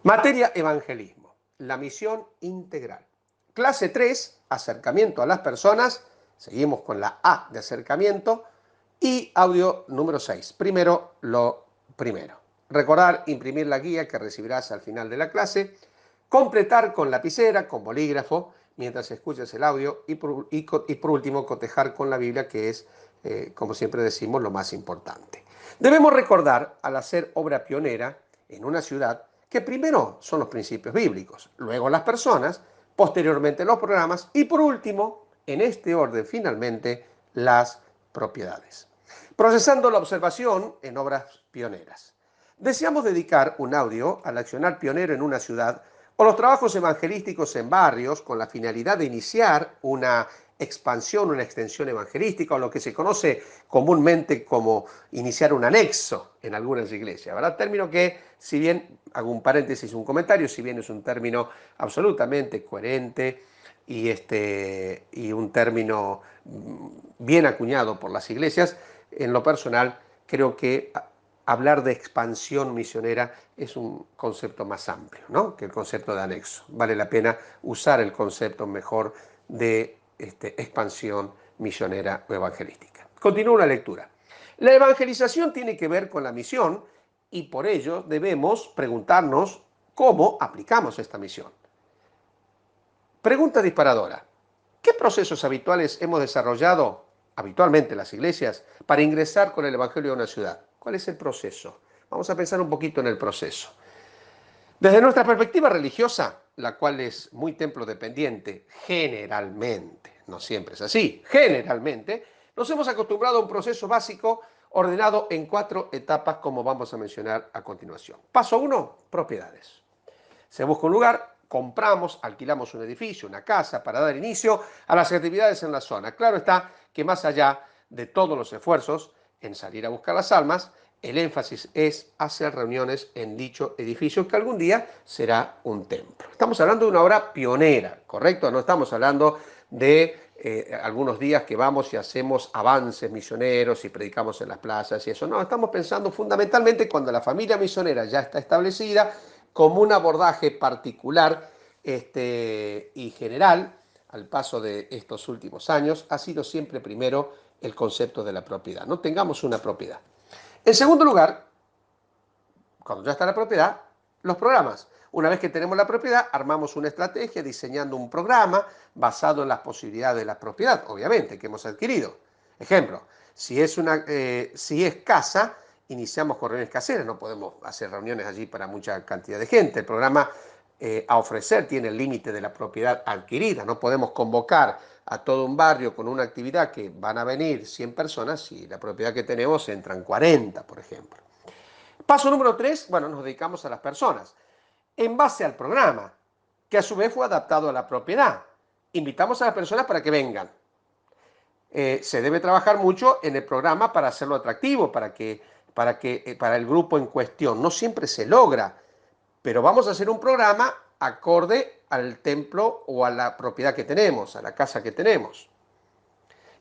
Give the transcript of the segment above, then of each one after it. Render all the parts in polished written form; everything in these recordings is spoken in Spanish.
Materia evangelismo, la misión integral. Clase 3, acercamiento a las personas. Seguimos con la A de acercamiento. Y audio número 6. Primero lo primero. Recordar imprimir la guía que recibirás al final de la clase. Completar con lapicera, con bolígrafo, mientras escuches el audio. Y por último, cotejar con la Biblia, que es, como siempre decimos, lo más importante. Debemos recordar, al hacer obra pionera en una ciudad, que primero son los principios bíblicos, luego las personas, posteriormente los programas y por último, en este orden finalmente, las propiedades. Procesando la observación en obras pioneras. Deseamos dedicar un audio al accionar pionero en una ciudad o los trabajos evangelísticos en barrios con la finalidad de iniciar una expansión, una extensión evangelística o lo que se conoce comúnmente como iniciar un anexo en algunas iglesias, ¿verdad? Término que, si bien, hago un paréntesis, un comentario, si bien es un término absolutamente coherente y un término bien acuñado por las iglesias, en lo personal creo que hablar de expansión misionera es un concepto más amplio, ¿no?, que el concepto de anexo. Vale la pena usar el concepto mejor de expansión misionera o evangelística. Continúo la lectura. La evangelización tiene que ver con la misión y por ello debemos preguntarnos cómo aplicamos esta misión. Pregunta disparadora. ¿Qué procesos habituales hemos desarrollado habitualmente las iglesias para ingresar con el evangelio a una ciudad? ¿Cuál es el proceso? Vamos a pensar un poquito en el proceso. Desde nuestra perspectiva religiosa, la cual es muy templo dependiente, generalmente, no siempre es así, generalmente, nos hemos acostumbrado a un proceso básico ordenado en 4 etapas, como vamos a mencionar a continuación. Paso 1, propiedades. Se busca un lugar, compramos, alquilamos un edificio, una casa, para dar inicio a las actividades en la zona. Claro está que más allá de todos los esfuerzos en salir a buscar las almas, el énfasis es hacer reuniones en dicho edificio que algún día será un templo. Estamos hablando de una obra pionera, ¿correcto? No estamos hablando de algunos días que vamos y hacemos avances misioneros y predicamos en las plazas y eso. No, estamos pensando fundamentalmente cuando la familia misionera ya está establecida, como un abordaje particular y general al paso de estos últimos años, ha sido siempre primero el concepto de la propiedad. No tengamos una propiedad. En segundo lugar, cuando ya está la propiedad, los programas. Una vez que tenemos la propiedad, armamos una estrategia diseñando un programa basado en las posibilidades de la propiedad, obviamente, que hemos adquirido. Ejemplo, si es casa, iniciamos con reuniones caseras, no podemos hacer reuniones allí para mucha cantidad de gente. El programa a ofrecer tiene el límite de la propiedad adquirida, no podemos convocar a todo un barrio con una actividad que van a venir 100 personas si la propiedad que tenemos entran 40, por ejemplo. Paso número 3, bueno, nos dedicamos a las personas. En base al programa, que a su vez fue adaptado a la propiedad. Invitamos a las personas para que vengan. Se debe trabajar mucho en el programa para hacerlo atractivo, para el grupo en cuestión. No siempre se logra, pero vamos a hacer un programa acorde al templo o a la propiedad que tenemos, a la casa que tenemos.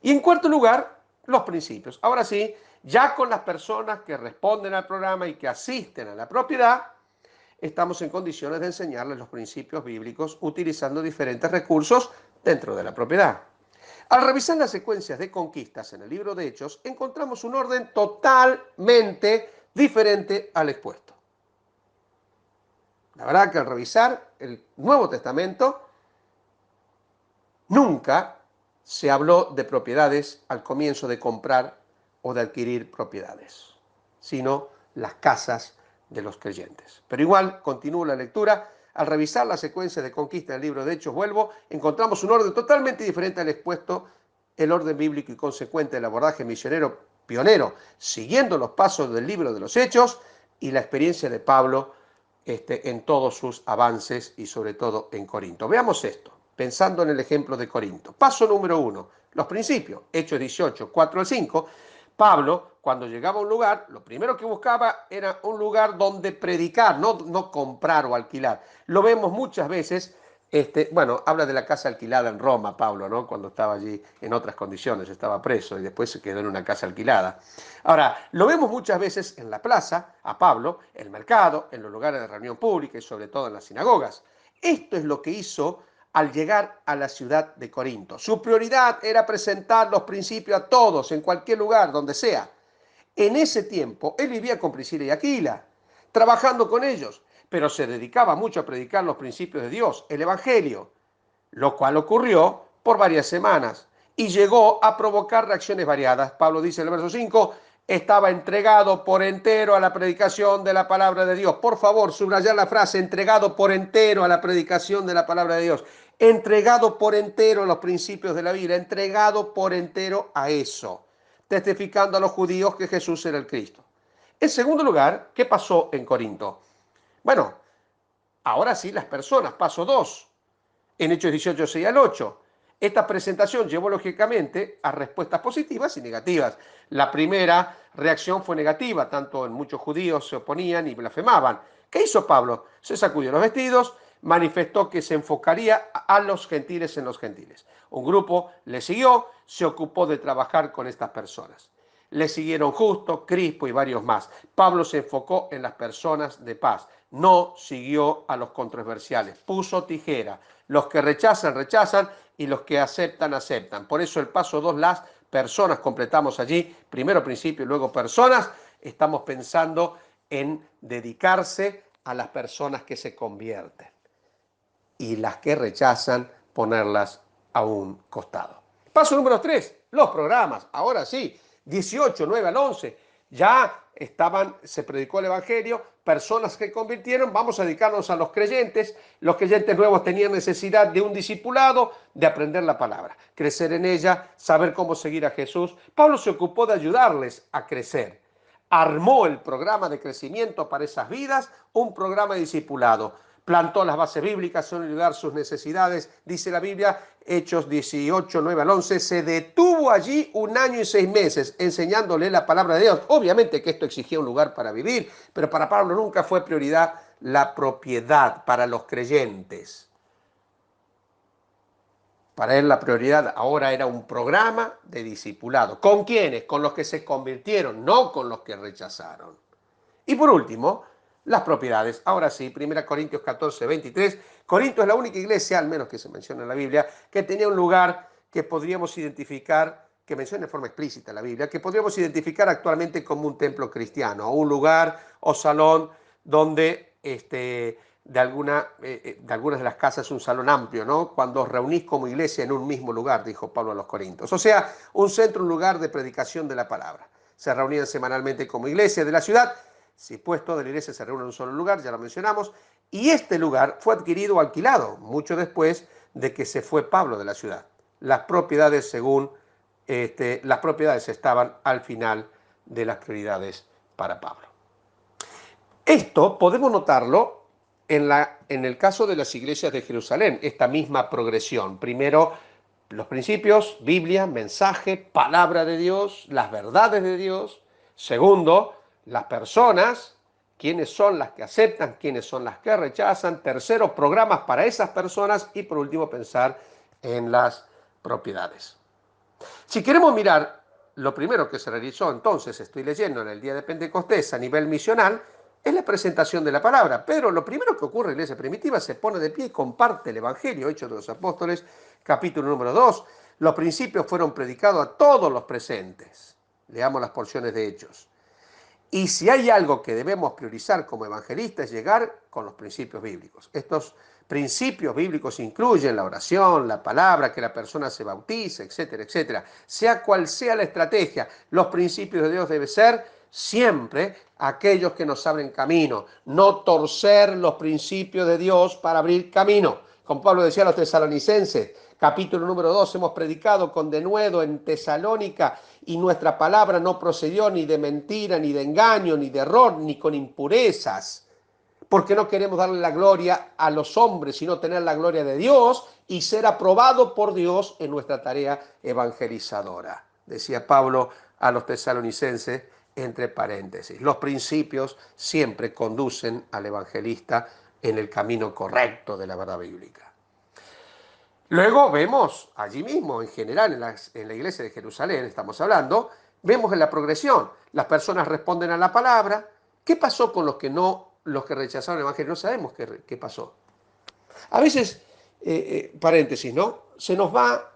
Y en cuarto lugar, los principios. Ahora sí, ya con las personas que responden al programa y que asisten a la propiedad, estamos en condiciones de enseñarles los principios bíblicos utilizando diferentes recursos dentro de la propiedad. Al revisar las secuencias de conquistas en el libro de Hechos, encontramos un orden totalmente diferente al expuesto. La verdad que al revisar el Nuevo Testamento, nunca se habló de propiedades al comienzo de comprar o de adquirir propiedades, sino las casas de los creyentes. Pero igual, continúo la lectura. Al revisar la secuencia de conquista del libro de Hechos, encontramos un orden totalmente diferente al expuesto, el orden bíblico y consecuente del abordaje misionero pionero, siguiendo los pasos del libro de los Hechos y la experiencia de Pablo en todos sus avances y sobre todo en Corinto. Veamos esto, pensando en el ejemplo de Corinto. Paso número 1, los principios. Hechos 18, 4 al 5. Pablo, cuando llegaba a un lugar, lo primero que buscaba era un lugar donde predicar, no comprar o alquilar. Lo vemos muchas veces Bueno, habla de la casa alquilada en Roma, Pablo, ¿no? Cuando estaba allí en otras condiciones, estaba preso y después se quedó en una casa alquilada. Ahora, lo vemos muchas veces en la plaza, a Pablo, en el mercado, en los lugares de reunión pública y sobre todo en las sinagogas. Esto es lo que hizo al llegar a la ciudad de Corinto. Su prioridad era presentar los principios a todos, en cualquier lugar, donde sea. En ese tiempo, él vivía con Priscila y Aquila, trabajando con ellos, pero se dedicaba mucho a predicar los principios de Dios, el Evangelio, lo cual ocurrió por varias semanas y llegó a provocar reacciones variadas. Pablo dice en el verso 5, estaba entregado por entero a la predicación de la palabra de Dios. Por favor, subrayar la frase, entregado por entero a la predicación de la palabra de Dios. Entregado por entero a los principios de la Biblia, entregado por entero a eso, testificando a los judíos que Jesús era el Cristo. En segundo lugar, ¿qué pasó en Corinto? Bueno, ahora sí las personas, paso 2 en Hechos 18, 6 al 8. Esta presentación llevó lógicamente a respuestas positivas y negativas. La primera reacción fue negativa, tanto en muchos judíos se oponían y blasfemaban. ¿Qué hizo Pablo? Se sacudió los vestidos, manifestó que se enfocaría a los gentiles en los gentiles. Un grupo le siguió, se ocupó de trabajar con estas personas. Le siguieron Justo, Crispo y varios más. Pablo se enfocó en las personas de paz. No siguió a los controversiales. Puso tijera. Los que rechazan, rechazan y los que aceptan, aceptan. Por eso el paso 2, las personas, completamos allí. Primero principio y luego personas. Estamos pensando en dedicarse a las personas que se convierten y las que rechazan ponerlas a un costado. Paso número 3, los programas. Ahora sí, 18, 9 al 11, ya se predicó el Evangelio, personas que convirtieron, vamos a dedicarnos a los creyentes nuevos tenían necesidad de un discipulado, de aprender la palabra, crecer en ella, saber cómo seguir a Jesús. Pablo se ocupó de ayudarles a crecer. Armó el programa de crecimiento para esas vidas, un programa de discipulado. Plantó las bases bíblicas, son ayudar sus necesidades, dice la Biblia, Hechos 18, 9 al 11, se detuvo allí 1 año y 6 meses enseñándole la palabra de Dios. Obviamente que esto exigía un lugar para vivir, pero para Pablo nunca fue prioridad la propiedad para los creyentes. Para él la prioridad ahora era un programa de discipulado. ¿Con quiénes? Con los que se convirtieron, no con los que rechazaron. Y por último, las propiedades. Ahora sí, 1 Corintios 14, 23. Corinto es la única iglesia, al menos que se menciona en la Biblia, que tenía un lugar que podríamos identificar, que menciona de forma explícita la Biblia, que podríamos identificar actualmente como un templo cristiano, un lugar o salón donde de algunas de las casas un salón amplio, ¿no? Cuando os reunís como iglesia en un mismo lugar, dijo Pablo a los Corintios. O sea, un centro, un lugar de predicación de la palabra. Se reunían semanalmente como iglesia de la ciudad. Si pues toda la iglesia se reúne en un solo lugar, ya lo mencionamos, y este lugar fue adquirido o alquilado mucho después de que se fue Pablo de la ciudad. Las propiedades, las propiedades estaban al final de las prioridades para Pablo. Esto podemos notarlo en el caso de las iglesias de Jerusalén, esta misma progresión. Primero, los principios, Biblia, mensaje, palabra de Dios, las verdades de Dios. Segundo, las personas, quiénes son las que aceptan, quiénes son las que rechazan. Tercero, programas para esas personas. Y por último, pensar en las propiedades. Si queremos mirar lo primero que se realizó entonces, estoy leyendo en el día de Pentecostés a nivel misional, es la presentación de la palabra. Pero lo primero que ocurre en la iglesia primitiva se pone de pie y comparte el Evangelio, Hechos de los Apóstoles, capítulo número 2. Los principios fueron predicados a todos los presentes. Leamos las porciones de Hechos. Y si hay algo que debemos priorizar como evangelistas es llegar con los principios bíblicos. Estos principios bíblicos incluyen la oración, la palabra, que la persona se bautice, etcétera, etcétera. Sea cual sea la estrategia, los principios de Dios deben ser siempre aquellos que nos abren camino, no torcer los principios de Dios para abrir camino. Como Pablo decía a los tesalonicenses, capítulo número 2, hemos predicado con denuedo en Tesalónica y nuestra palabra no procedió ni de mentira, ni de engaño, ni de error, ni con impurezas, porque no queremos darle la gloria a los hombres, sino tener la gloria de Dios y ser aprobado por Dios en nuestra tarea evangelizadora. Decía Pablo a los tesalonicenses, entre paréntesis. Los principios siempre conducen al evangelista en el camino correcto de la verdad bíblica. Luego vemos allí mismo, en general, en la iglesia de Jerusalén, estamos hablando, vemos en la progresión, las personas responden a la palabra. ¿Qué pasó con los que rechazaron el evangelio? No sabemos qué pasó. A veces, paréntesis, ¿no? Se nos va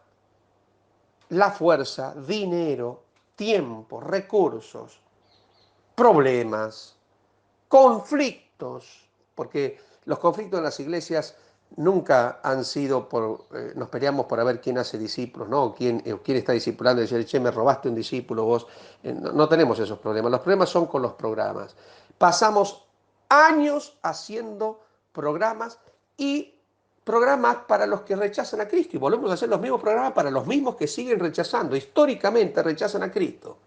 la fuerza, dinero, tiempo, recursos, problemas, conflictos, porque los conflictos en las iglesias nunca han sido nos peleamos por a ver quién hace discípulos, ¿no? O quién está discipulando y decir, che, me robaste un discípulo vos. No tenemos esos problemas. Los problemas son con los programas. Pasamos años haciendo programas y programas para los que rechazan a Cristo. Y volvemos a hacer los mismos programas para los mismos que siguen rechazando. Históricamente rechazan a Cristo.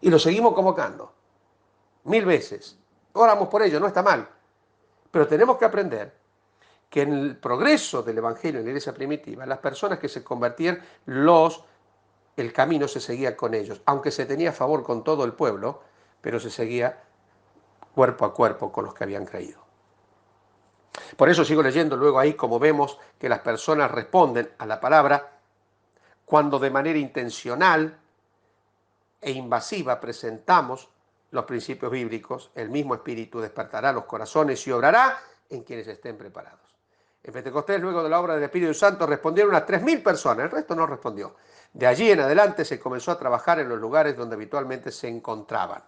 Y los seguimos convocando. 1000 veces. Oramos por ello, no está mal. Pero tenemos que aprender que en el progreso del Evangelio en la iglesia primitiva, las personas que se convertían, el camino se seguía con ellos, aunque se tenía favor con todo el pueblo, pero se seguía cuerpo a cuerpo con los que habían creído. Por eso sigo leyendo luego ahí como vemos que las personas responden a la palabra cuando de manera intencional e invasiva presentamos los principios bíblicos, el mismo Espíritu despertará los corazones y obrará en quienes estén preparados. En Pentecostés, luego de la obra del Espíritu Santo, respondieron unas 3000 personas, el resto no respondió. De allí en adelante se comenzó a trabajar en los lugares donde habitualmente se encontraban.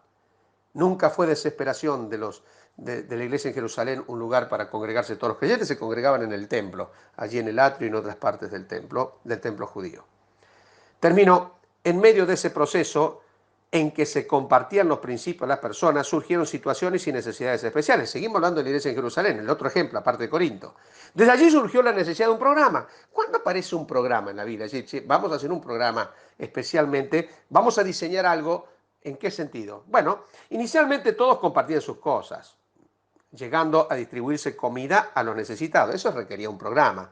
Nunca fue desesperación de la iglesia en Jerusalén un lugar para congregarse. Todos los creyentes se congregaban en el templo, allí en el atrio y en otras partes del templo judío. Termino, en medio de ese proceso en que se compartían los principios de las personas, surgieron situaciones y necesidades especiales. Seguimos hablando de la iglesia en Jerusalén, el otro ejemplo, aparte de Corinto. Desde allí surgió la necesidad de un programa. ¿Cuándo aparece un programa en la Biblia? Es decir, vamos a hacer un programa especialmente, vamos a diseñar algo. ¿En qué sentido? Bueno, inicialmente todos compartían sus cosas, llegando a distribuirse comida a los necesitados. Eso requería un programa.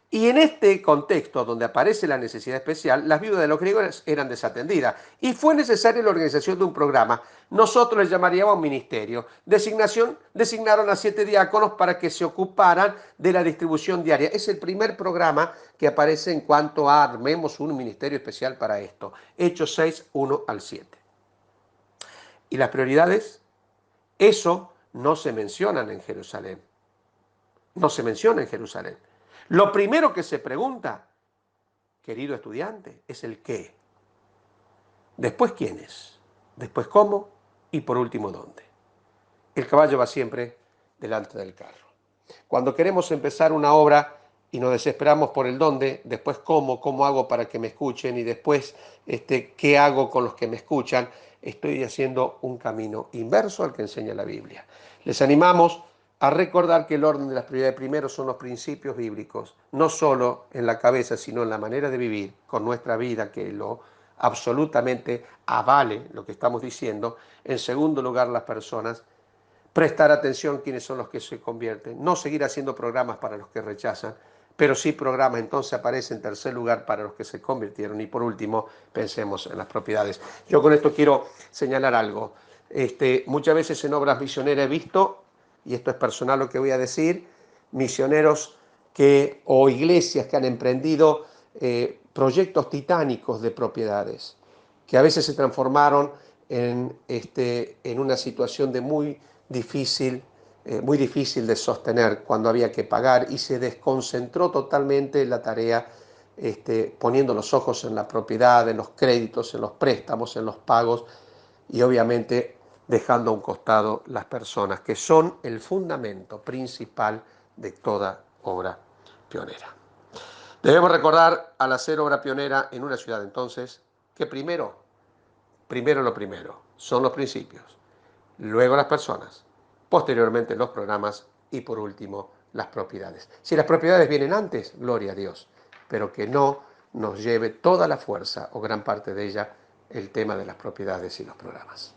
Y en este contexto, donde aparece la necesidad especial, las viudas de los griegos eran desatendidas y fue necesaria la organización de un programa. Nosotros les llamaríamos un ministerio. Designaron a 7 diáconos para que se ocuparan de la distribución diaria. Es el primer programa que aparece en cuanto a armemos un ministerio especial para esto. Hechos 6, 1 al 7. ¿Y las prioridades? Eso no se mencionan en Jerusalén. No se menciona en Jerusalén. Lo primero que se pregunta, querido estudiante, es el qué. Después quiénes, después cómo y por último dónde. El caballo va siempre delante del carro. Cuando queremos empezar una obra y nos desesperamos por el dónde, después cómo hago para que me escuchen y después qué hago con los que me escuchan, estoy haciendo un camino inverso al que enseña la Biblia. Les animamos a recordar que el orden de las prioridades primero son los principios bíblicos, no solo en la cabeza, sino en la manera de vivir con nuestra vida, que lo absolutamente avale lo que estamos diciendo. En segundo lugar, las personas. Prestar atención quiénes son los que se convierten, no seguir haciendo programas para los que rechazan, pero sí programas, entonces aparece en tercer lugar para los que se convirtieron. Y por último, pensemos en las propiedades. Yo con esto quiero señalar algo. Muchas veces en obras misioneras he visto, y esto es personal lo que voy a decir, misioneros o iglesias que han emprendido proyectos titánicos de propiedades, que a veces se transformaron en una situación de muy difícil de sostener cuando había que pagar y se desconcentró totalmente la tarea, poniendo los ojos en la propiedad, en los créditos, en los préstamos, en los pagos y obviamente dejando a un costado las personas que son el fundamento principal de toda obra pionera. Debemos recordar al hacer obra pionera en una ciudad entonces que primero lo primero son los principios, luego las personas, posteriormente los programas y por último las propiedades. Si las propiedades vienen antes, gloria a Dios, pero que no nos lleve toda la fuerza o gran parte de ella el tema de las propiedades y los programas.